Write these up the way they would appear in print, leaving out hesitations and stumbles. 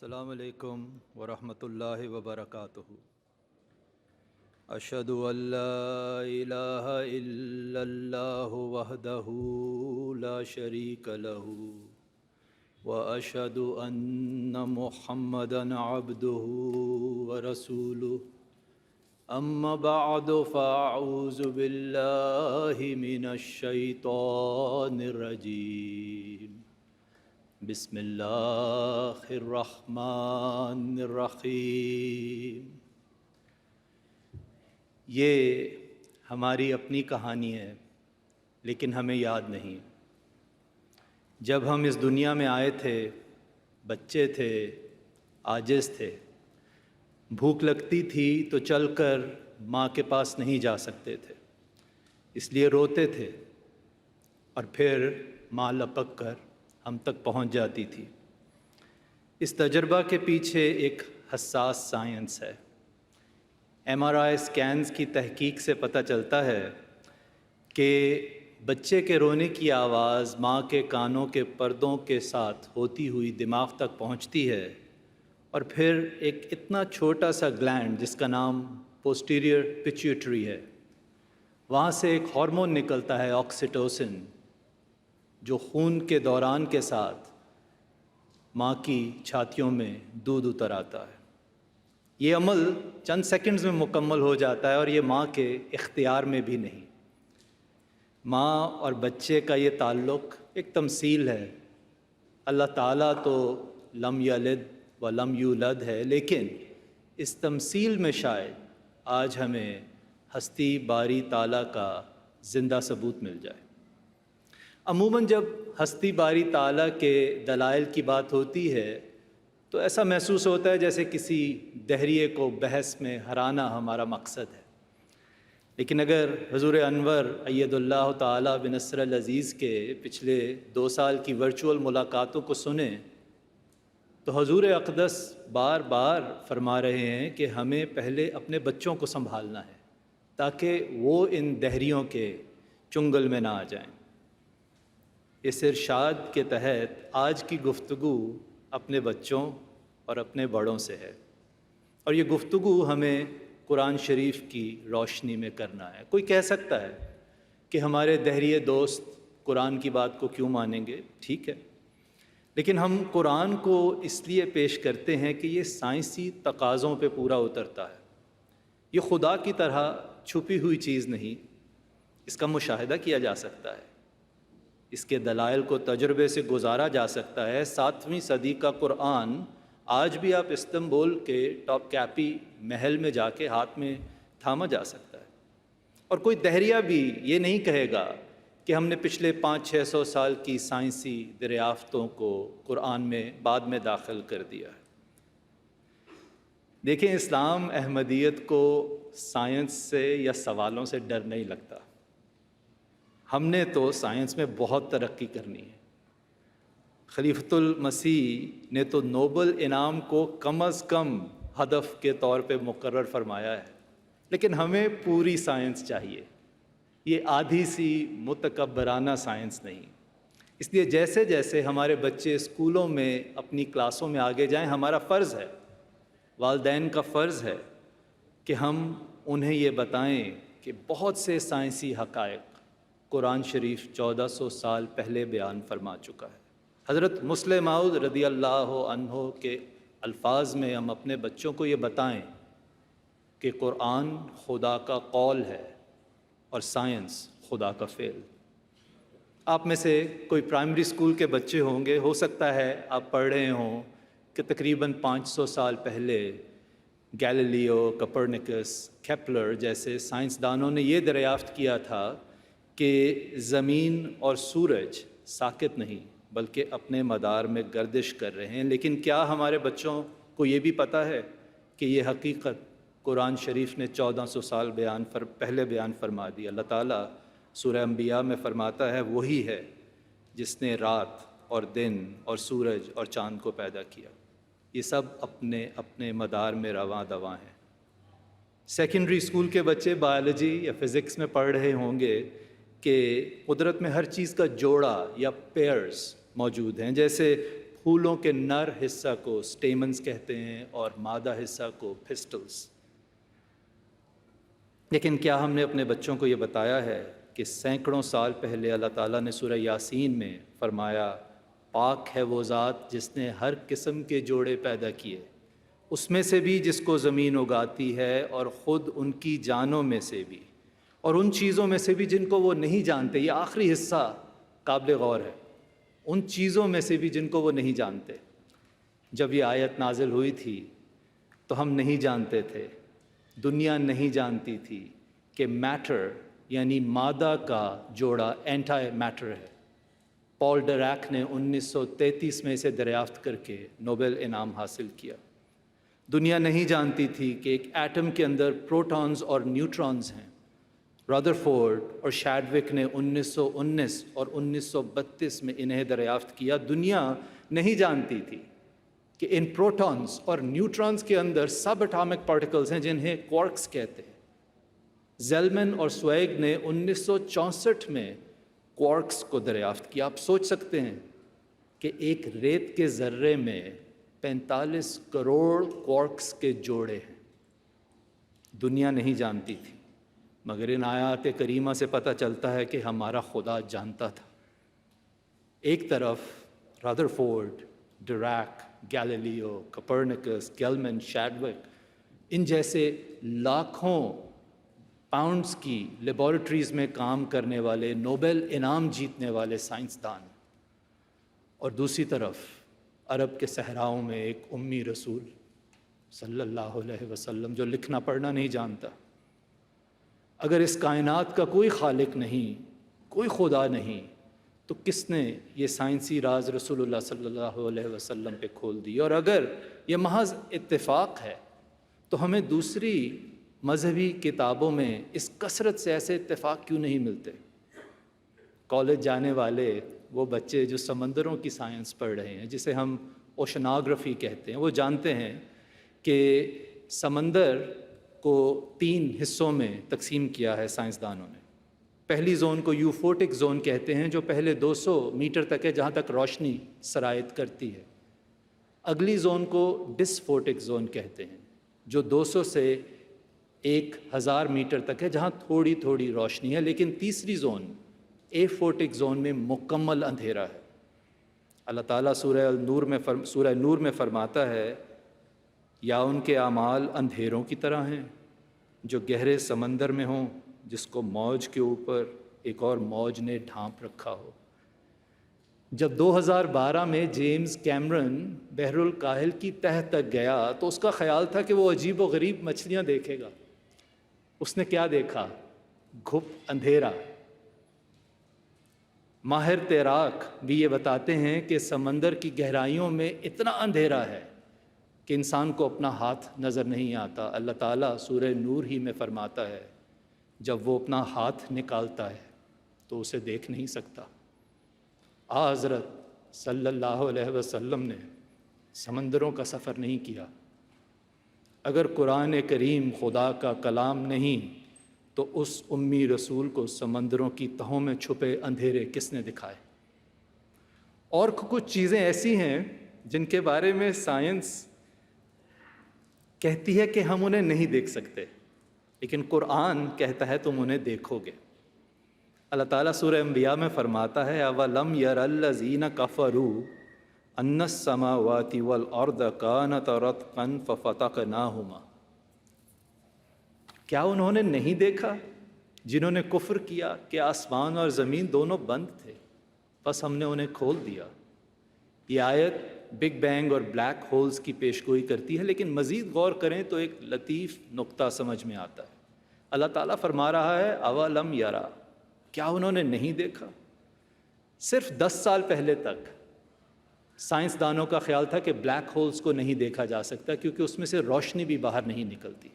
السلام علیکم ورحمۃ اللہ وبرکاتہ۔ اشہد ان لا الہ الا اللہ وحدہ لا شریک لہ واشہد ان محمدا عبدہ ورسولہ اما بعد فاعوذ باللہ من الشیطان الرجیم۔ بسم اللہ الرحمن الرحیم۔ یہ ہماری اپنی کہانی ہے لیکن ہمیں یاد نہیں۔ جب ہم اس دنیا میں آئے تھے بچے تھے، عاجز تھے، بھوک لگتی تھی تو چل کر ماں کے پاس نہیں جا سکتے تھے، اس لیے روتے تھے اور پھر ماں لپک کر ہم تک پہنچ جاتی تھی۔ اس تجربہ کے پیچھے ایک حساس سائنس ہے۔ MRI اسکینز کی تحقیق سے پتہ چلتا ہے کہ بچے کے رونے کی آواز ماں کے کانوں کے پردوں کے ساتھ ہوتی ہوئی دماغ تک پہنچتی ہے، اور پھر ایک اتنا چھوٹا سا گلینڈ جس کا نام پوسٹیریئر پیچیوٹری ہے، وہاں سے ایک ہارمون نکلتا ہے آکسیٹوسن، جو خون کے دوران کے ساتھ ماں کی چھاتیوں میں دودھ اتر آتا ہے۔ یہ عمل چند سیکنڈز میں مکمل ہو جاتا ہے اور یہ ماں کے اختیار میں بھی نہیں۔ ماں اور بچے کا یہ تعلق ایک تمثیل ہے۔ اللہ تعالیٰ تو لم یلد ولم یولد ہے، لیکن اس تمثیل میں شاید آج ہمیں ہستی باری تعالیٰ کا زندہ ثبوت مل جائے۔ عموماً جب ہستی باری تعالیٰ کے دلائل کی بات ہوتی ہے تو ایسا محسوس ہوتا ہے جیسے کسی دہریے کو بحث میں ہرانا ہمارا مقصد ہے، لیکن اگر حضور انور اید اللہ تعالیٰ بنصر العزیز کے پچھلے 2 سال کی ورچوئل ملاقاتوں کو سنیں تو حضور اقدس بار بار فرما رہے ہیں کہ ہمیں پہلے اپنے بچوں کو سنبھالنا ہے تاکہ وہ ان دہریوں کے چنگل میں نہ آ جائیں۔ اس ارشاد کے تحت آج کی گفتگو اپنے بچوں اور اپنے بڑوں سے ہے، اور یہ گفتگو ہمیں قرآن شریف کی روشنی میں کرنا ہے۔ کوئی کہہ سکتا ہے کہ ہمارے دہریے دوست قرآن کی بات کو کیوں مانیں گے؟ ٹھیک ہے، لیکن ہم قرآن کو اس لیے پیش کرتے ہیں کہ یہ سائنسی تقاضوں پہ پورا اترتا ہے۔ یہ خدا کی طرح چھپی ہوئی چیز نہیں، اس کا مشاہدہ کیا جا سکتا ہے، اس کے دلائل کو تجربے سے گزارا جا سکتا ہے۔ 7ویں صدی کا قرآن آج بھی آپ استنبول کے ٹاپ کیپی محل میں جا کے ہاتھ میں تھاما جا سکتا ہے، اور کوئی دہریہ بھی یہ نہیں کہے گا کہ ہم نے پچھلے 500-600 سال کی سائنسی دریافتوں کو قرآن میں بعد میں داخل کر دیا ہے۔ دیکھیں، اسلام احمدیت کو سائنس سے یا سوالوں سے ڈر نہیں لگتا۔ ہم نے تو سائنس میں بہت ترقی کرنی ہے۔ خلیفۃ المسیح نے تو نوبل انعام کو کم از کم ہدف کے طور پہ مقرر فرمایا ہے، لیکن ہمیں پوری سائنس چاہیے، یہ آدھی سی متکبرانہ سائنس نہیں۔ اس لیے جیسے جیسے ہمارے بچے اسکولوں میں اپنی کلاسوں میں آگے جائیں، ہمارا فرض ہے، والدین کا فرض ہے کہ ہم انہیں یہ بتائیں کہ بہت سے سائنسی حقائق قرآن شریف 1400 سال پہلے بیان فرما چکا ہے۔ حضرت مسلم موعود رضی اللہ عنہ کے الفاظ میں ہم اپنے بچوں کو یہ بتائیں کہ قرآن خدا کا قول ہے اور سائنس خدا کا فعل۔ آپ میں سے کوئی پرائمری اسکول کے بچے ہوں گے، ہو سکتا ہے آپ پڑھ رہے ہوں کہ تقریباً 500 سال پہلے گیلیلیو، کپرنیکس، کیپلر جیسے سائنسدانوں نے یہ دریافت کیا تھا کہ زمین اور سورج ساکت نہیں بلکہ اپنے مدار میں گردش کر رہے ہیں۔ لیکن کیا ہمارے بچوں کو یہ بھی پتہ ہے کہ یہ حقیقت قرآن شریف نے 1400 سال پہلے بیان فرما دی؟ اللہ تعالیٰ سورہ انبیاء میں فرماتا ہے وہی ہے جس نے رات اور دن اور سورج اور چاند کو پیدا کیا، یہ سب اپنے اپنے مدار میں رواں دواں ہیں۔ سیکنڈری اسکول کے بچے بایولوجی یا فزکس میں پڑھ رہے ہوں گے کہ قدرت میں ہر چیز کا جوڑا یا پیئرز موجود ہیں، جیسے پھولوں کے نر حصہ کو سٹیمنز کہتے ہیں اور مادہ حصہ کو پسٹلز۔ لیکن کیا ہم نے اپنے بچوں کو یہ بتایا ہے کہ سینکڑوں سال پہلے اللہ تعالیٰ نے سورہ یاسین میں فرمایا پاک ہے وہ ذات جس نے ہر قسم کے جوڑے پیدا کیے، اس میں سے بھی جس کو زمین اگاتی ہے اور خود ان کی جانوں میں سے بھی اور ان چیزوں میں سے بھی جن کو وہ نہیں جانتے۔ یہ آخری حصہ قابل غور ہے، ان چیزوں میں سے بھی جن کو وہ نہیں جانتے۔ جب یہ آیت نازل ہوئی تھی تو ہم نہیں جانتے تھے، دنیا نہیں جانتی تھی کہ میٹر یعنی مادہ کا جوڑا اینٹی میٹر ہے۔ پال ڈیراک نے 1933 میں اسے دریافت کر کے نوبل انعام حاصل کیا۔ دنیا نہیں جانتی تھی کہ ایک ایٹم کے اندر پروٹونز اور نیوٹرونز ہیں۔ رادرفورڈ اور شیڈوک نے 1919 اور 1932 میں انہیں دریافت کیا۔ دنیا نہیں جانتی تھی کہ ان پروٹونز اور نیوٹرونز کے اندر سب اٹامک پارٹیکلز ہیں جنہیں کوارکس کہتے ہیں۔ زیلمن اور سویگ نے 1964 میں کوارکس کو دریافت کیا۔ آپ سوچ سکتے ہیں کہ ایک ریت کے ذرے میں 45 کروڑ کوارکس کے جوڑے ہیں۔ دنیا نہیں جانتی تھی، مگر ان آیات کریمہ سے پتہ چلتا ہے کہ ہمارا خدا جانتا تھا۔ ایک طرف رادرفورڈ، ڈیراک، گیلیلیو، کپرنیکس، گیلمن، شیڈوک، ان جیسے لاکھوں پاؤنڈز کی لیبارٹریز میں کام کرنے والے نوبل انعام جیتنے والے سائنسدان، اور دوسری طرف عرب کے صحراؤں میں ایک امی رسول صلی اللہ علیہ وسلم جو لکھنا پڑھنا نہیں جانتا۔ اگر اس کائنات کا کوئی خالق نہیں، کوئی خدا نہیں، تو کس نے یہ سائنسی راز رسول اللہ صلی اللہ علیہ وسلم پہ کھول دی؟ اور اگر یہ محض اتفاق ہے تو ہمیں دوسری مذہبی کتابوں میں اس کثرت سے ایسے اتفاق کیوں نہیں ملتے؟ کالج جانے والے وہ بچے جو سمندروں کی سائنس پڑھ رہے ہیں، جسے ہم اوشناگرافی کہتے ہیں، وہ جانتے ہیں کہ سمندر کو 3 حصوں میں تقسیم کیا ہے سائنسدانوں نے۔ پہلی زون کو یوفوٹک زون کہتے ہیں جو پہلے 200 میٹر تک ہے، جہاں تک روشنی سرایت کرتی ہے۔ اگلی زون کو ڈسفوٹک زون کہتے ہیں جو 200 سے 1000 میٹر تک ہے، جہاں تھوڑی تھوڑی روشنی ہے۔ لیکن تیسری زون ایفوٹک زون میں مکمل اندھیرا ہے۔ اللہ تعالیٰ سورہ نور میں فرماتا ہے یا ان کے اعمال اندھیروں کی طرح ہیں جو گہرے سمندر میں ہوں، جس کو موج کے اوپر ایک اور موج نے ڈھانپ رکھا ہو۔ جب 2012 میں جیمز کیمرن بحر الکاہل کی تہہ تک گیا تو اس کا خیال تھا کہ وہ عجیب و غریب مچھلیاں دیکھے گا۔ اس نے کیا دیکھا؟ گھپ اندھیرا۔ ماہر تیراک بھی یہ بتاتے ہیں کہ سمندر کی گہرائیوں میں اتنا اندھیرا ہے کہ انسان کو اپنا ہاتھ نظر نہیں آتا۔ اللہ تعالیٰ سورہ نور ہی میں فرماتا ہے جب وہ اپنا ہاتھ نکالتا ہے تو اسے دیکھ نہیں سکتا۔ حضرت صلی اللہ علیہ وسلم نے سمندروں کا سفر نہیں کیا۔ اگر قرآن کریم خدا کا کلام نہیں تو اس امی رسول کو سمندروں کی تہوں میں چھپے اندھیرے کس نے دکھائے؟ اور کچھ چیزیں ایسی ہیں جن کے بارے میں سائنس کہتی ہے کہ ہم انہیں نہیں دیکھ سکتے، لیکن قرآن کہتا ہے تم انہیں دیکھو گے۔ اللہ تعالیٰ سورہ انبیاء میں فرماتا ہے اَوَلَمْ يَرَ الَّذِينَ كَفَرُوا أَنَّ السَّمَاوَاتِ وَالْأَرْضَ كَانَتَا رَتْقًا فَفَتَقْنَاهُمَا۔ کیا انہوں نے نہیں دیکھا جنہوں نے کفر کیا کہ آسمان اور زمین دونوں بند تھے، بس ہم نے انہیں کھول دیا۔ یہ آیت بگ بینگ اور بلیک ہولز کی پیشگوئی کرتی ہے، لیکن مزید غور کریں تو ایک لطیف نقطہ سمجھ میں آتا ہے۔ اللہ تعالیٰ فرما رہا ہے اَوَلَمْ يَرَ، کیا انہوں نے نہیں دیکھا؟ صرف 10 سال پہلے تک سائنسدانوں کا خیال تھا کہ بلیک ہولز کو نہیں دیکھا جا سکتا کیونکہ اس میں سے روشنی بھی باہر نہیں نکلتی۔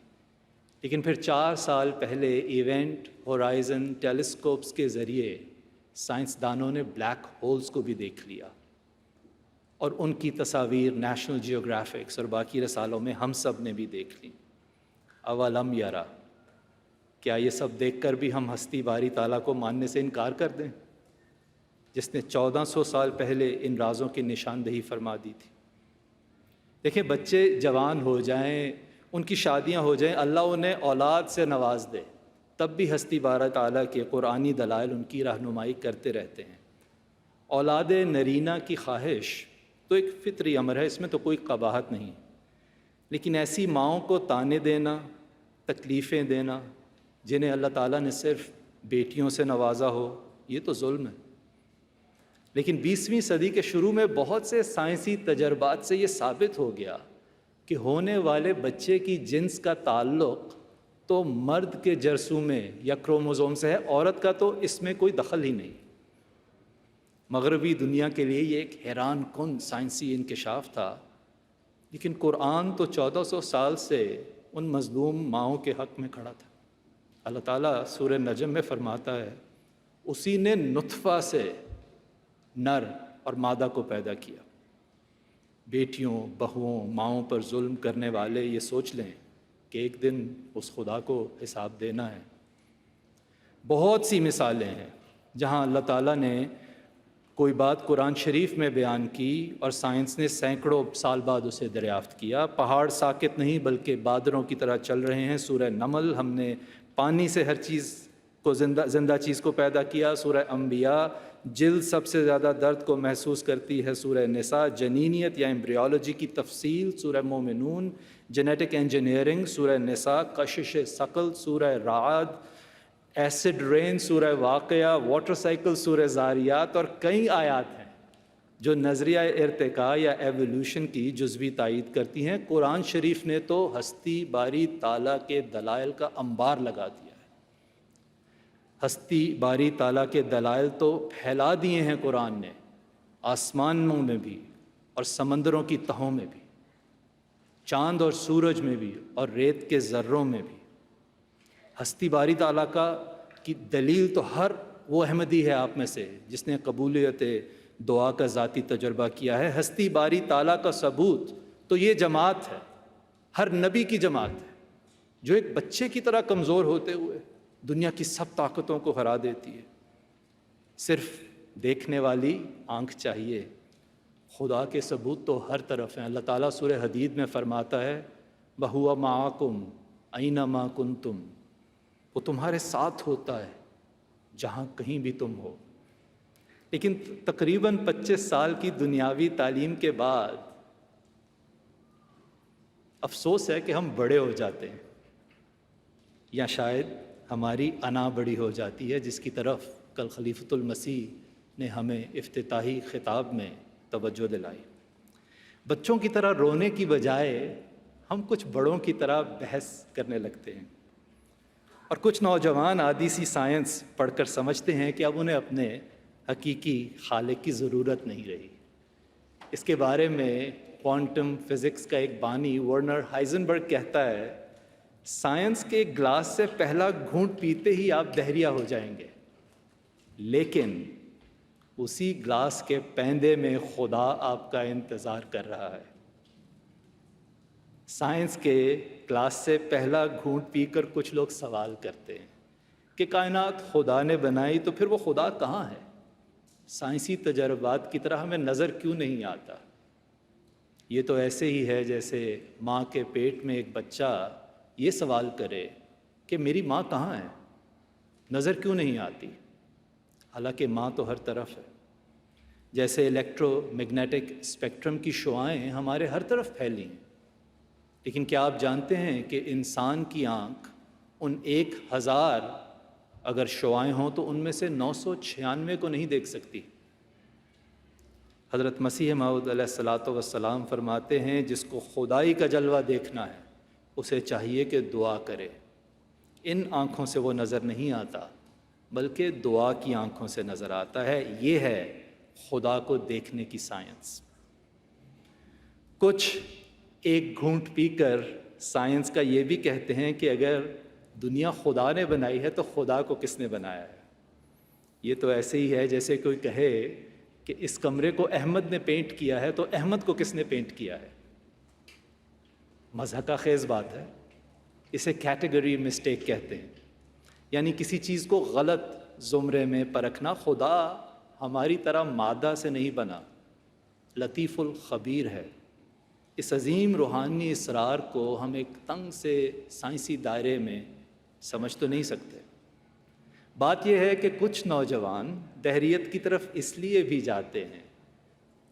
لیکن پھر 4 سال پہلے ایونٹ ہورائزن ٹیلیسکوپس کے ذریعے سائنسدانوں نے بلیک ہولز کو بھی دیکھ لیا، اور ان کی تصاویر نیشنل جیوگرافکس اور باقی رسالوں میں ہم سب نے بھی دیکھ لی۔ اولم یرا، کیا یہ سب دیکھ کر بھی ہم ہستی باری تعالیٰ کو ماننے سے انکار کر دیں؟ جس نے 1400 سال پہلے ان رازوں کی نشاندہی فرما دی تھی۔ دیکھیں، بچے جوان ہو جائیں، ان کی شادیاں ہو جائیں، اللہ انہیں اولاد سے نواز دے، تب بھی ہستی بارہ تعالیٰ کے قرآنی دلائل ان کی رہنمائی کرتے رہتے ہیں۔ اولاد نرینہ کی خواہش تو ایک فطری امر ہے، اس میں تو کوئی قباحت نہیں، لیکن ایسی ماؤں کو طعنے دینا، تکلیفیں دینا جنہیں اللہ تعالیٰ نے صرف بیٹیوں سے نوازا ہو، یہ تو ظلم ہے۔ لیکن 20ویں صدی کے شروع میں بہت سے سائنسی تجربات سے یہ ثابت ہو گیا کہ ہونے والے بچے کی جنس کا تعلق تو مرد کے جرثومے یا کروموزوم سے ہے، عورت کا تو اس میں کوئی دخل ہی نہیں۔ مغربی دنیا کے لیے یہ ایک حیران کن سائنسی انکشاف تھا، لیکن قرآن تو 1400 سال سے ان مظلوم ماؤں کے حق میں کھڑا تھا۔ اللہ تعالیٰ سورہ نجم میں فرماتا ہے، اسی نے نطفہ سے نر اور مادہ کو پیدا کیا۔ بیٹیوں، بہوؤں، ماؤں پر ظلم کرنے والے یہ سوچ لیں کہ ایک دن اس خدا کو حساب دینا ہے۔ بہت سی مثالیں ہیں جہاں اللہ تعالیٰ نے کوئی بات قرآن شریف میں بیان کی اور سائنس نے سینکڑوں سال بعد اسے دریافت کیا۔ پہاڑ ساکت نہیں بلکہ بادروں کی طرح چل رہے ہیں، سورہ نمل۔ ہم نے پانی سے ہر چیز کو زندہ چیز کو پیدا کیا، سورہ انبیاء۔ جلد سب سے زیادہ درد کو محسوس کرتی ہے، سورہ نساء۔ جنینیت یا ایمبریولوجی کی تفصیل، سورہ مومنون۔ جینیٹک انجینئرنگ، سورہ نساء۔ کشش ثقل، سورہ رعد۔ ایسڈ رین، سورہ واقعہ۔ واٹر سائیکل، سورہ زاریات۔ اور کئی آیات ہیں جو نظریہ ارتقاء یا ایوولوشن کی جزوی تائید کرتی ہیں۔ قرآن شریف نے تو ہستی باری تعالیٰ کے دلائل کا انبار لگا دیا ہے۔ ہستی باری تعالیٰ کے دلائل تو پھیلا دیے ہیں قرآن نے، آسمانوں میں بھی اور سمندروں کی تہوں میں بھی، چاند اور سورج میں بھی اور ریت کے ذروں میں بھی۔ ہستی باری تعالیٰ کی دلیل تو ہر وہ احمدی ہے آپ میں سے جس نے قبولیت دعا کا ذاتی تجربہ کیا ہے۔ ہستی باری تعالیٰ کا ثبوت تو یہ جماعت ہے، ہر نبی کی جماعت ہے، جو ایک بچے کی طرح کمزور ہوتے ہوئے دنیا کی سب طاقتوں کو ہرا دیتی ہے۔ صرف دیکھنے والی آنکھ چاہیے۔ خدا کے ثبوت تو ہر طرف ہیں۔ اللہ تعالیٰ سورہ حدید میں فرماتا ہے، وَهُوَ مَعَكُمْ أَيْنَمَا كُنْتُمْ، وہ تمہارے ساتھ ہوتا ہے جہاں کہیں بھی تم ہو۔ لیکن تقریباً 25 سال کی دنیاوی تعلیم کے بعد افسوس ہے کہ ہم بڑے ہو جاتے ہیں، یا شاید ہماری انا بڑی ہو جاتی ہے، جس کی طرف کل خلیفۃ المسیح نے ہمیں افتتاحی خطاب میں توجہ دلائی۔ بچوں کی طرح رونے کی بجائے ہم کچھ بڑوں کی طرح بحث کرنے لگتے ہیں، اور کچھ نوجوان عادی سی سائنس پڑھ کر سمجھتے ہیں کہ اب انہیں اپنے حقیقی خالق کی ضرورت نہیں رہی۔ اس کے بارے میں کوانٹم فزکس کا ایک بانی ورنر ہائزنبرگ کہتا ہے، سائنس کے گلاس سے پہلا گھونٹ پیتے ہی آپ بحریہ ہو جائیں گے، لیکن اسی گلاس کے پیندے میں خدا آپ کا انتظار کر رہا ہے۔ سائنس کے گلاس سے پہلا گھونٹ پی کر کچھ لوگ سوال کرتے ہیں کہ کائنات خدا نے بنائی تو پھر وہ خدا کہاں ہے؟ سائنسی تجربات کی طرح ہمیں نظر کیوں نہیں آتا؟ یہ تو ایسے ہی ہے جیسے ماں کے پیٹ میں ایک بچہ یہ سوال کرے کہ میری ماں کہاں ہے، نظر کیوں نہیں آتی؟ حالانکہ ماں تو ہر طرف ہے۔ جیسے الیکٹرو میگنیٹک اسپیکٹرم کی شعاعیں ہمارے ہر طرف پھیلی ہیں، لیکن کیا آپ جانتے ہیں کہ انسان کی آنکھ ان 1000 اگر شعاعیں ہوں تو ان میں سے 996 کو نہیں دیکھ سکتی۔ حضرت مسیح موعود علیہ الصلاۃ والسلام فرماتے ہیں، جس کو خدائی کا جلوہ دیکھنا ہے اسے چاہیے کہ دعا کرے۔ ان آنکھوں سے وہ نظر نہیں آتا بلکہ دعا کی آنکھوں سے نظر آتا ہے۔ یہ ہے خدا کو دیکھنے کی سائنس۔ کچھ ایک گھونٹ پی کر سائنس کا یہ بھی کہتے ہیں کہ اگر دنیا خدا نے بنائی ہے تو خدا کو کس نے بنایا ہے؟ یہ تو ایسے ہی ہے جیسے کوئی کہے کہ اس کمرے کو احمد نے پینٹ کیا ہے تو احمد کو کس نے پینٹ کیا ہے؟ مضحکہ خیز بات ہے۔ اسے کیٹیگری مسٹیک کہتے ہیں، یعنی کسی چیز کو غلط زمرے میں پرکھنا۔ خدا ہماری طرح مادہ سے نہیں بنا، لطیف الخبیر ہے۔ اس عظیم روحانی اسرار کو ہم ایک تنگ سے سائنسی دائرے میں سمجھ تو نہیں سکتے۔ بات یہ ہے کہ کچھ نوجوان دہریت کی طرف اس لیے بھی جاتے ہیں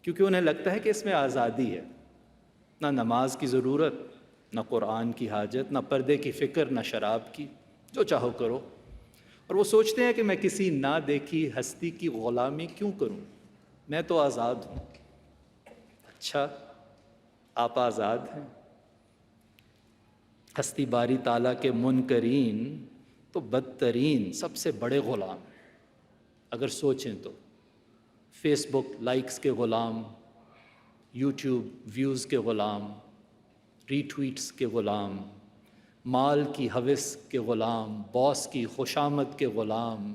کیونکہ انہیں لگتا ہے کہ اس میں آزادی ہے، نہ نماز کی ضرورت، نہ قرآن کی حاجت، نہ پردے کی فکر، نہ شراب کی، جو چاہو کرو۔ اور وہ سوچتے ہیں کہ میں کسی نہ دیکھی ہستی کی غلامی کیوں کروں، میں تو آزاد ہوں۔ اچھا، آپ آزاد ہیں؟ ہستی باری تعالیٰ کے منکرین تو بدترین سب سے بڑے غلام، اگر سوچیں تو فیس بک لائکس کے غلام، یوٹیوب ویوز کے غلام، ری ٹویٹس کے غلام، مال کی ہوس کے غلام، باس کی خوشامد کے غلام،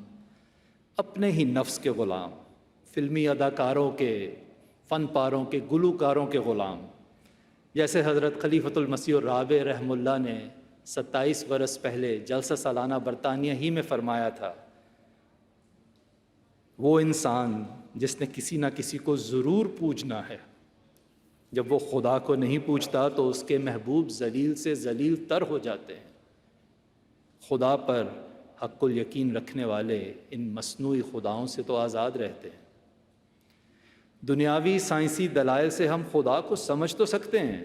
اپنے ہی نفس کے غلام، فلمی اداکاروں کے، فن پاروں کے، گلوکاروں کے غلام۔ جیسے حضرت خلیفۃ المسیح الرابع رحمہ اللہ نے 27 برس پہلے جلسہ سالانہ برطانیہ ہی میں فرمایا تھا، وہ انسان جس نے کسی نہ کسی کو ضرور پوجنا ہے، جب وہ خدا کو نہیں پوجتا تو اس کے محبوب ذلیل سے ذلیل تر ہو جاتے ہیں۔ خدا پر حق الیقین رکھنے والے ان مصنوعی خداؤں سے تو آزاد رہتے ہیں۔ دنیاوی سائنسی دلائل سے ہم خدا کو سمجھ تو سکتے ہیں،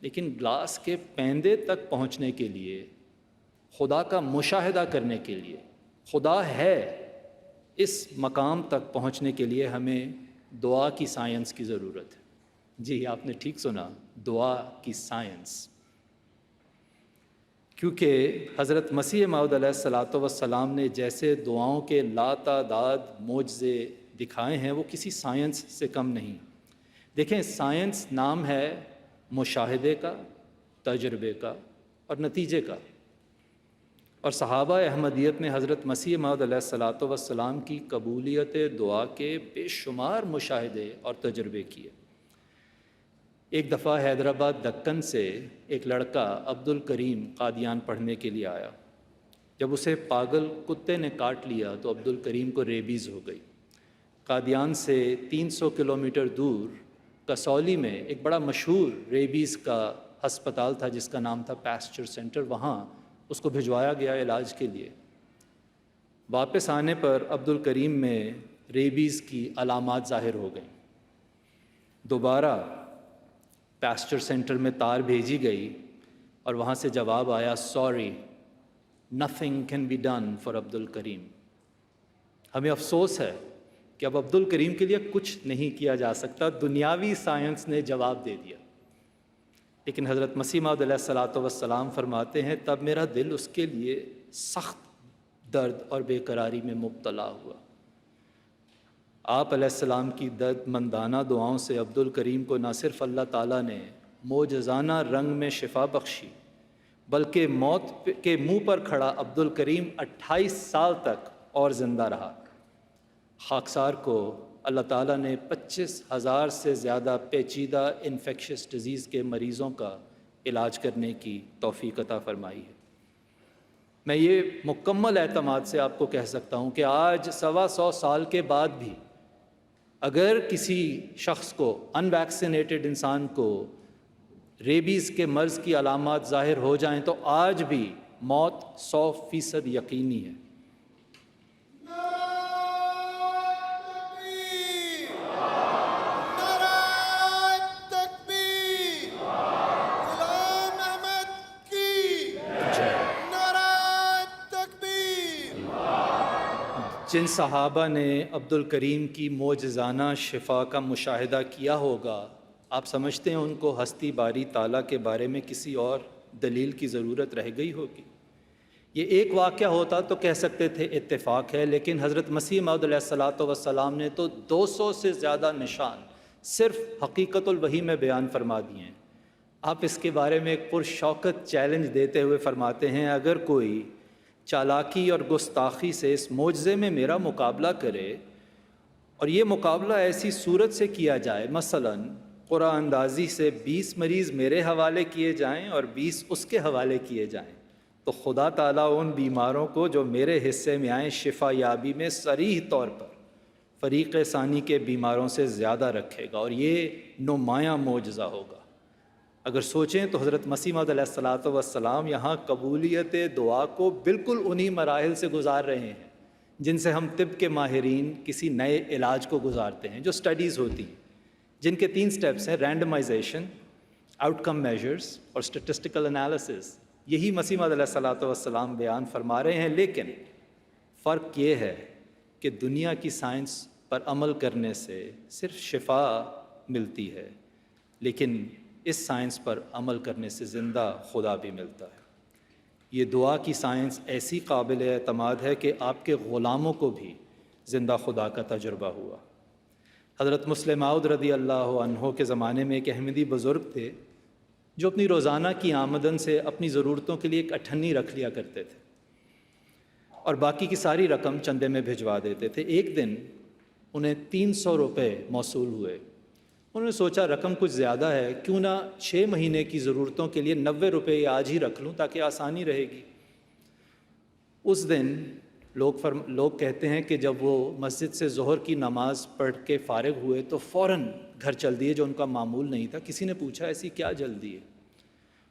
لیکن گلاس کے پیندے تک پہنچنے کے لیے، خدا کا مشاہدہ کرنے کے لیے، خدا ہے، اس مقام تک پہنچنے کے لیے ہمیں دعا کی سائنس کی ضرورت ہے۔ جی آپ نے ٹھیک سنا، دعا کی سائنس۔ کیونکہ حضرت مسیح موعود علیہ الصلاۃ والسلام نے جیسے دعاؤں کے لاتعداد معجزے دکھائے ہیں وہ کسی سائنس سے کم نہیں۔ دیکھیں، سائنس نام ہے مشاہدے کا، تجربے کا اور نتیجے کا، اور صحابہ احمدیت نے حضرت مسیح موعود علیہ الصلاۃ والسلام کی قبولیت دعا کے بے شمار مشاہدے اور تجربے کیے۔ ایک دفعہ حیدرآباد دکن سے ایک لڑکا عبد الکریم قادیان پڑھنے کے لیے آیا۔ جب اسے پاگل کتے نے کاٹ لیا تو عبد الکریم کو ریبیز ہو گئی۔ قادیان سے 300 کلومیٹر دور کسولی میں ایک بڑا مشہور ریبیز کا ہسپتال تھا جس کا نام تھا پیسچر سینٹر، وہاں اس کو بھجوایا گیا علاج کے لیے۔ واپس آنے پر عبد الکریم میں ریبیز کی علامات ظاہر ہو گئیں۔ دوبارہ پیسچر سینٹر میں تار بھیجی گئی اور وہاں سے جواب آیا، sorry nothing can be done for Abdul Karim. ہمیں افسوس ہے کہ اب عبد الکریم کے لیے کچھ نہیں کیا جا سکتا، دنیاوی سائنس نے جواب دے دیا۔ لیکن حضرت مسیح موعود علیہ الصلاۃ والسلام فرماتے ہیں، تب میرا دل اس کے لیے سخت درد اور بے قراری میں مبتلا ہوا۔ آپ علیہ السلام کی درد مندانہ دعاؤں سے عبد الکریم کو نہ صرف اللہ تعالیٰ نے معجزانہ رنگ میں شفا بخشی، بلکہ موت کے منہ پر کھڑا عبد الکریم 28 سال تک اور زندہ رہا۔ خاکسار کو اللہ تعالیٰ نے 25,000 سے زیادہ پیچیدہ انفیکشس ڈیزیز کے مریضوں کا علاج کرنے کی توفیق عطا فرمائی ہے۔ میں یہ مکمل اعتماد سے آپ کو کہہ سکتا ہوں کہ آج 125 سال کے بعد بھی اگر کسی شخص کو، ان ویکسینیٹڈ انسان کو، ریبیز کے مرض کی علامات ظاہر ہو جائیں تو آج بھی موت 100% یقینی ہے۔ جن صحابہ نے عبد الکریم کی معجزانہ شفا کا مشاہدہ کیا ہوگا، آپ سمجھتے ہیں ان کو ہستی باری تعالیٰ کے بارے میں کسی اور دلیل کی ضرورت رہ گئی ہوگی؟ یہ ایک واقعہ ہوتا تو کہہ سکتے تھے اتفاق ہے، لیکن حضرت مسیح موعود علیہ الصلاۃ والسلام نے تو 200 سے زیادہ نشان صرف حقیقت الوحی میں بیان فرما دیے ہیں۔ آپ اس کے بارے میں ایک پرشوکت چیلنج دیتے ہوئے فرماتے ہیں، اگر کوئی چالاکی اور گستاخی سے اس معجزے میں میرا مقابلہ کرے، اور یہ مقابلہ ایسی صورت سے کیا جائے، مثلاً قرآن اندازی سے 20 مریض میرے حوالے کیے جائیں اور 20 اس کے حوالے کیے جائیں، تو خدا تعالیٰ ان بیماروں کو جو میرے حصے میں آئیں شفا یابی میں صریح طور پر فریق ثانی کے بیماروں سے زیادہ رکھے گا، اور یہ نمایاں معجزہ ہوگا۔ اگر سوچیں تو حضرت مسیح موعود علیہ الصلاۃ والسلام یہاں قبولیت دعا کو بالکل انہی مراحل سے گزار رہے ہیں جن سے ہم طب کے ماہرین کسی نئے علاج کو گزارتے ہیں، جو سٹڈیز ہوتی ہیں جن کے 3 سٹیپس ہیں: رینڈمائزیشن، آؤٹ کم میجرز اور اسٹیٹسٹیکل انالیسس۔ یہی مسیح موعود علیہ الصلاۃ والسلام بیان فرما رہے ہیں، لیکن فرق یہ ہے کہ دنیا کی سائنس پر عمل کرنے سے صرف شفا ملتی ہے، لیکن اس سائنس پر عمل کرنے سے زندہ خدا بھی ملتا ہے۔ یہ دعا کی سائنس ایسی قابل اعتماد ہے کہ آپ کے غلاموں کو بھی زندہ خدا کا تجربہ ہوا۔ حضرت مسلم موعود رضی اللہ عنہ کے زمانے میں ایک احمدی بزرگ تھے جو اپنی روزانہ کی آمدن سے اپنی ضرورتوں کے لیے ایک اٹھنی رکھ لیا کرتے تھے اور باقی کی ساری رقم چندے میں بھجوا دیتے تھے۔ ایک دن انہیں 300 روپے موصول ہوئے۔ انہوں نے سوچا رقم کچھ زیادہ ہے، کیوں نہ 6 مہینے کی ضرورتوں کے لیے 90 روپے آج ہی رکھ لوں تاکہ آسانی رہے گی۔ اس دن لوگ کہتے ہیں کہ جب وہ مسجد سے ظہر کی نماز پڑھ کے فارغ ہوئے تو فوراً گھر چل دیے، جو ان کا معمول نہیں تھا۔ کسی نے پوچھا ایسی کیا جلدی ہے؟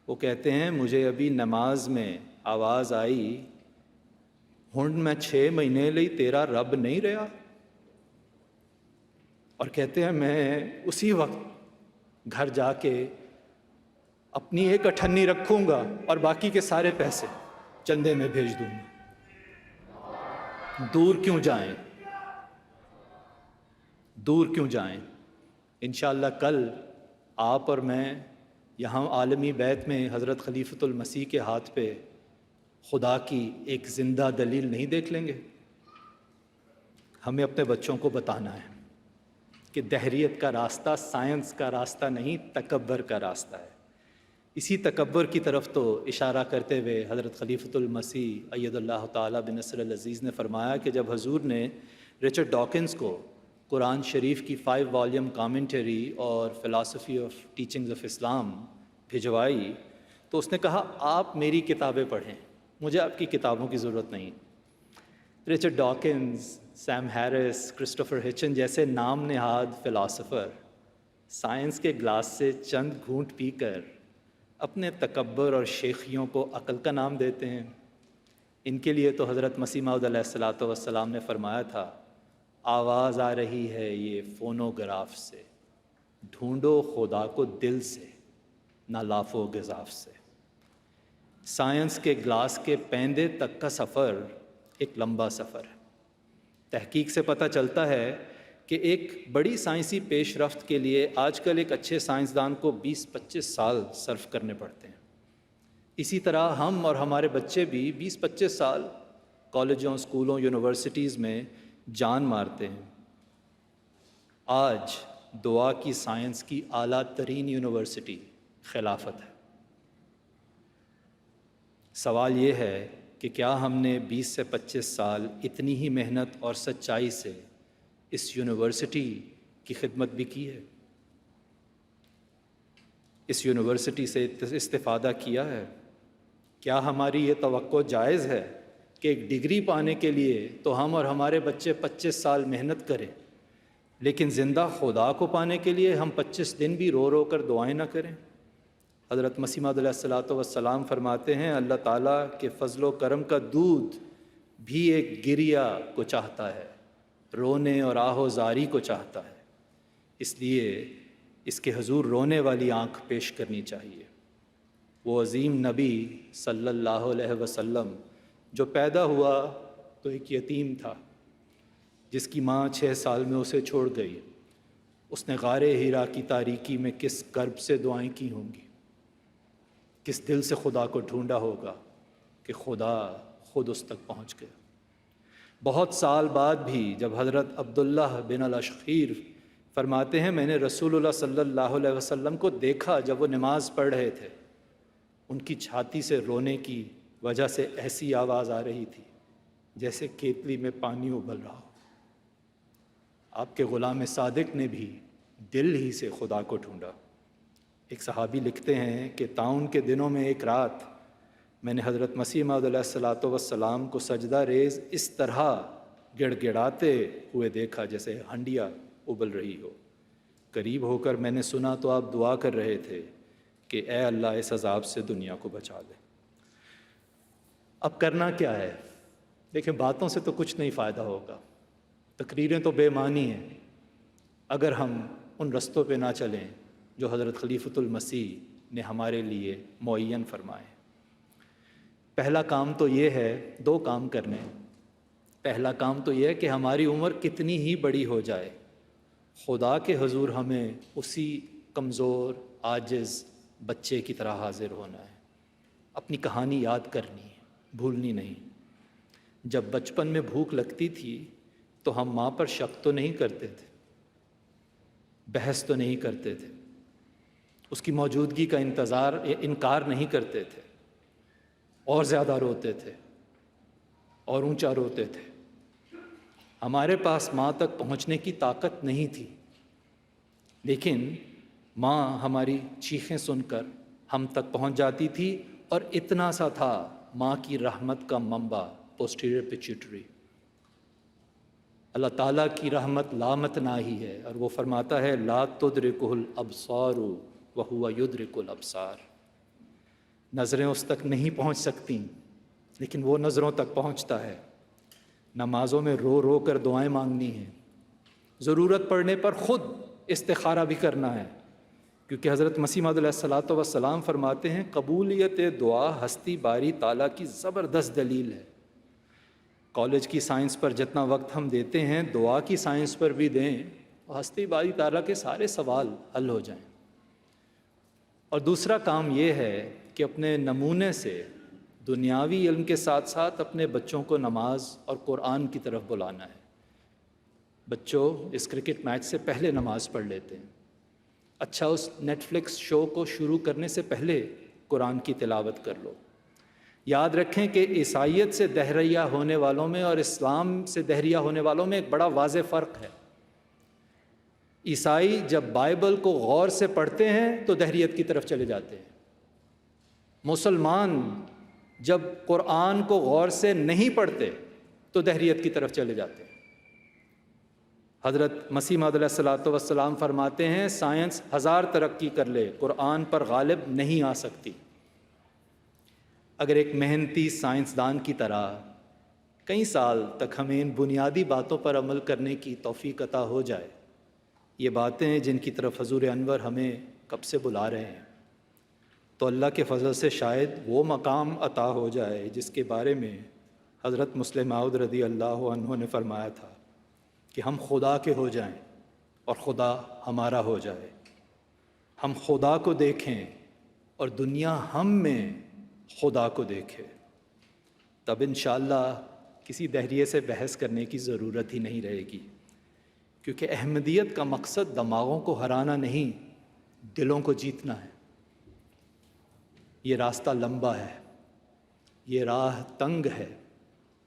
وہ کہتے ہیں مجھے ابھی نماز میں آواز آئی، ہن میں 6 مہینے لئی تیرا رب نہیں رہا، اور کہتے ہیں میں اسی وقت گھر جا کے اپنی ایک اٹھنی رکھوں گا اور باقی کے سارے پیسے چندے میں بھیج دوں گا۔ دور کیوں جائیں، دور کیوں جائیں؟ انشاءاللہ کل آپ اور میں یہاں عالمی بیت میں حضرت خلیفۃ المسیح کے ہاتھ پہ خدا کی ایک زندہ دلیل نہیں دیکھ لیں گے؟ ہمیں اپنے بچوں کو بتانا ہے کہ دہریت کا راستہ سائنس کا راستہ نہیں، تکبر کا راستہ ہے۔ اسی تکبر کی طرف تو اشارہ کرتے ہوئے حضرت خلیفۃ المسیح اید اللہ تعالیٰ بنصر العزیز نے فرمایا کہ جب حضور نے رچرڈ ڈاکنز کو قرآن شریف کی 5 والیوم کامنٹری اور فلاسفی آف ٹیچنگز آف اسلام بھجوائی تو اس نے کہا آپ میری کتابیں پڑھیں، مجھے آپ کی کتابوں کی ضرورت نہیں۔ Richard Dawkins, Sam Harris, Christopher Hitchens جیسے نام نہاد فلاسفر سائنس کے گلاس سے چند گھونٹ پی کر اپنے تکبر اور شیخیوں کو عقل کا نام دیتے ہیں۔ ان کے لیے تو حضرت مسیح موعود علیہ الصلاۃ والسلام نے فرمایا تھا آواز آ رہی ہے یہ فونوگراف سے، ڈھونڈو خدا کو دل سے نہ لاف و گزاف سے۔ سائنس کے گلاس کے پیندے تک کا سفر ایک لمبا سفر ہے۔ تحقیق سے پتہ چلتا ہے کہ ایک بڑی سائنسی پیش رفت کے لیے آج کل ایک اچھے سائنسدان کو 20-25 سال صرف کرنے پڑتے ہیں۔ اسی طرح ہم اور ہمارے بچے بھی 20-25 سال کالجوں، اسکولوں، یونیورسٹیز میں جان مارتے ہیں۔ آج دعا کی سائنس کی اعلیٰ ترین یونیورسٹی خلافت ہے۔ سوال یہ ہے کہ کیا ہم نے 20 سے 25 سال اتنی ہی محنت اور سچائی سے اس یونیورسٹی کی خدمت بھی کی ہے؟ اس یونیورسٹی سے استفادہ کیا ہے؟ کیا ہماری یہ توقع جائز ہے کہ ایک ڈگری پانے کے لیے تو ہم اور ہمارے بچے 25 سال محنت کریں، لیکن زندہ خدا کو پانے کے لیے ہم 25 دن بھی رو رو کر دعائیں نہ کریں؟ حضرت مسیح موعود علیہ الصلاۃ والسلام فرماتے ہیں اللہ تعالیٰ کے فضل و کرم کا دودھ بھی ایک گریا کو چاہتا ہے، رونے اور آہ و زاری کو چاہتا ہے، اس لیے اس کے حضور رونے والی آنکھ پیش کرنی چاہیے۔ وہ عظیم نبی صلی اللہ علیہ وسلم جو پیدا ہوا تو ایک یتیم تھا، جس کی ماں 6 سال میں اسے چھوڑ گئی۔ اس نے غار حرا کی تاریکی میں کس کرب سے دعائیں کی ہوں گی، کس دل سے خدا کو ڈھونڈا ہوگا کہ خدا خود اس تک پہنچ گیا۔ بہت سال بعد بھی جب حضرت عبداللہ بن الاشخیر فرماتے ہیں میں نے رسول اللہ صلی اللہ علیہ وسلم کو دیکھا جب وہ نماز پڑھ رہے تھے، ان کی چھاتی سے رونے کی وجہ سے ایسی آواز آ رہی تھی جیسے کیتلی میں پانی ابل رہا ہو۔ آپ کے غلام صادق نے بھی دل ہی سے خدا کو ڈھونڈا۔ ایک صحابی لکھتے ہیں کہ طاعون کے دنوں میں ایک رات میں نے حضرت مسیح موعود علیہ الصلاۃ والسلام کو سجدہ ریز اس طرح گڑ گڑاتے ہوئے دیکھا جیسے ہنڈیا ابل رہی ہو۔ قریب ہو کر میں نے سنا تو آپ دعا کر رہے تھے کہ اے اللہ اس عذاب سے دنیا کو بچا لے۔ اب کرنا کیا ہے؟ دیکھیں، باتوں سے تو کچھ نہیں فائدہ ہوگا، تقریریں تو بے معنی ہیں اگر ہم ان رستوں پہ نہ چلیں جو حضرت خلیفۃ المسیح نے ہمارے لیے معین فرمائے۔ پہلا کام تو یہ ہے، دو کام کرنے۔ پہلا کام تو یہ ہے کہ ہماری عمر کتنی ہی بڑی ہو جائے، خدا کے حضور ہمیں اسی کمزور عاجز بچے کی طرح حاضر ہونا ہے، اپنی کہانی یاد کرنی ہے، بھولنی نہیں۔ جب بچپن میں بھوک لگتی تھی تو ہم ماں پر شک تو نہیں کرتے تھے، بحث تو نہیں کرتے تھے، اس کی موجودگی کا انکار نہیں کرتے تھے، اور زیادہ روتے تھے اور اونچا روتے تھے۔ ہمارے پاس ماں تک پہنچنے کی طاقت نہیں تھی، لیکن ماں ہماری چیخیں سن کر ہم تک پہنچ جاتی تھی، اور اتنا سا تھا ماں کی رحمت کا منبع، پوسٹیریئر پیچیٹری۔ اللہ تعالیٰ کی رحمت لامتناہی ہے، اور وہ فرماتا ہے لا تدرکہ الابصار وہو یدرک الابصار۔ نظریں اس تک نہیں پہنچ سکتی، لیکن وہ نظروں تک پہنچتا ہے۔ نمازوں میں رو رو کر دعائیں مانگنی ہیں، ضرورت پڑنے پر خود استخارہ بھی کرنا ہے، کیونکہ حضرت مسیح موعود علیہ الصلوۃ والسلام فرماتے ہیں قبولیت دعا ہستی باری تعالیٰ کی زبردست دلیل ہے۔ کالج کی سائنس پر جتنا وقت ہم دیتے ہیں، دعا کی سائنس پر بھی دیں، ہستی باری تعالیٰ کے سارے سوال حل ہو جائیں۔ اور دوسرا کام یہ ہے کہ اپنے نمونے سے دنیاوی علم کے ساتھ ساتھ اپنے بچوں کو نماز اور قرآن کی طرف بلانا ہے۔ بچوں، اس کرکٹ میچ سے پہلے نماز پڑھ لیتے ہیں، اچھا اس نیٹ فلکس شو کو شروع کرنے سے پہلے قرآن کی تلاوت کر لو۔ یاد رکھیں کہ عیسائیت سے دہریہ ہونے والوں میں اور اسلام سے دہریہ ہونے والوں میں ایک بڑا واضح فرق ہے۔ عیسائی جب بائبل کو غور سے پڑھتے ہیں تو دہریت کی طرف چلے جاتے ہیں، مسلمان جب قرآن کو غور سے نہیں پڑھتے تو دہریت کی طرف چلے جاتے ہیں۔ حضرت مسیح موعود علیہ الصلوۃ والسلام فرماتے ہیں سائنس 1000 ترقی کر لے، قرآن پر غالب نہیں آ سکتی۔ اگر ایک محنتی سائنسدان کی طرح کئی سال تک ہمیں ان بنیادی باتوں پر عمل کرنے کی توفیق عطا ہو جائے، یہ باتیں جن کی طرف حضور انور ہمیں کب سے بلا رہے ہیں، تو اللہ کے فضل سے شاید وہ مقام عطا ہو جائے جس کے بارے میں حضرت مسلم موعود رضی اللہ عنہ نے فرمایا تھا کہ ہم خدا کے ہو جائیں اور خدا ہمارا ہو جائے، ہم خدا کو دیکھیں اور دنیا ہم میں خدا کو دیکھے، تب انشاءاللہ کسی دہریے سے بحث کرنے کی ضرورت ہی نہیں رہے گی، کیونکہ احمدیت کا مقصد دماغوں کو ہرانا نہیں، دلوں کو جیتنا ہے۔ یہ راستہ لمبا ہے، یہ راہ تنگ ہے،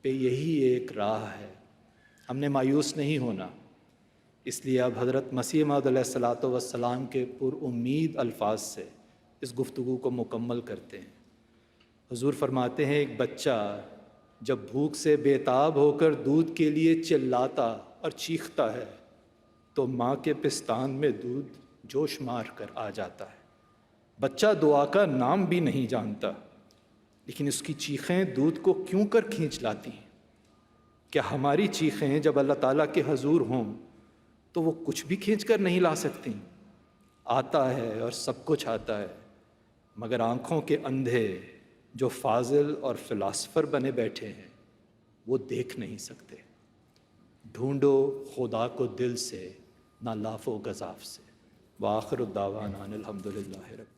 پہ یہی ایک راہ ہے، ہم نے مایوس نہیں ہونا۔ اس لیے اب حضرت مسیح موعود علیہ الصلوۃ والسلام کے پر امید الفاظ سے اس گفتگو کو مکمل کرتے ہیں۔ حضور فرماتے ہیں ایک بچہ جب بھوک سے بے تاب ہو کر دودھ کے لیے چلاتا اور چیختا ہے تو ماں کے پستان میں دودھ جوش مار کر آ جاتا ہے۔ بچہ دعا کا نام بھی نہیں جانتا، لیکن اس کی چیخیں دودھ کو کیوں کر کھینچ لاتی ہیں؟ کیا ہماری چیخیں جب اللہ تعالیٰ کے حضور ہوں تو وہ کچھ بھی کھینچ کر نہیں لا سکتی؟ آتا ہے اور سب کچھ آتا ہے، مگر آنکھوں کے اندھے جو فاضل اور فلاسفر بنے بیٹھے ہیں وہ دیکھ نہیں سکتے۔ ڈھونڈو خدا کو دل سے، نہ لاف و گزاف سے۔ وآخر الدعوانا الحمدللہ رب